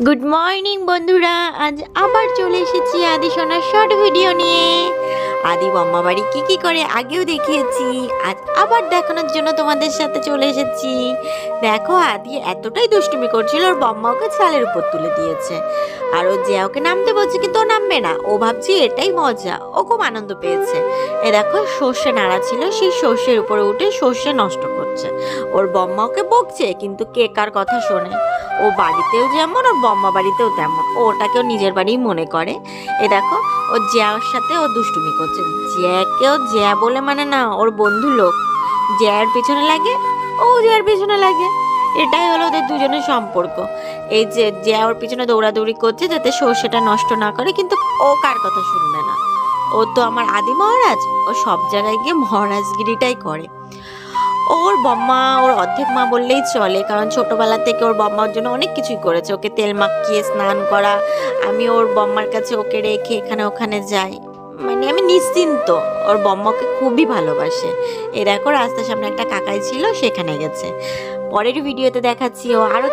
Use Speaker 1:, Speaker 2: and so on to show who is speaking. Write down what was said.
Speaker 1: Good morning বন্ধুরা, আজ আবার চলে এসেছি আদি সোনার শর্ট ভিডিও নিয়ে। আদি বম্মা বাড়ি কী করে আগেও দেখিয়েছি, আজ আবার দেখানোর জন্য তোমাদের সাথে চলে এসেছি। দেখো, আদি এতটাই দুষ্টুমি করছিল, ওর বম্মা ওকে ছালের উপর তুলে দিয়েছে। আর ও যে ওকে নামতে বলছে, কিন্তু ও নামবে না। ও ভাবছে এটাই মজা, ও খুব আনন্দ পেয়েছে। দেখো, সর্ষে নাড়া ছিল, সেই সর্ষের উপরে উঠে সর্ষে নষ্ট করছে। ওর বম্মা ওকে বকছে, কিন্তু কে কার কথা শোনে। ও বাড়িতেও যেমন, ওর বম্মা বাড়িতেও তেমন। ও ওটাকেও নিজের বাড়ি মনে করে। দেখো, ও জ্যার সাথে ও দুষ্টুমি করছে। জ্যাকেও জ্যা বলে মানে না, ওর বন্ধু লোক। জ্যার পেছনে লাগে, ও জ্যার পেছনে লাগে। এটাই হলো ওদের দুজনের সম্পর্ক। এই যে জ্যা ওর পিছনে দৌড়াদৌড়ি করছে যাতে সর্ষেটা নষ্ট না করে, কিন্তু ও কার কথা শুনবে না। ও তো আমার আদি মহারাজ, ও সব জায়গায় গিয়ে মহারাজগিরিটাই করে। ওর বম্মা ওর অর্ধেক মা বললেই চলে, কারণ ছোটবেলা থেকে ওর বম্মার জন্য অনেক কিছুই করেছে। ওকে তেল মাখিয়ে স্নান করা, আমি ওর বম্মার কাছে ওকে রেখে এখানে ওখানে যাই, মানে আমি নিশ্চিন্ত। ওর বম্মাকে খুবই ভালোবাসে। দেখো, রাস্তার সামনে একটা কাকাই ছিল, সেখানে গেছে। পরের ভিডিওতে দেখাচ্ছি ও আরো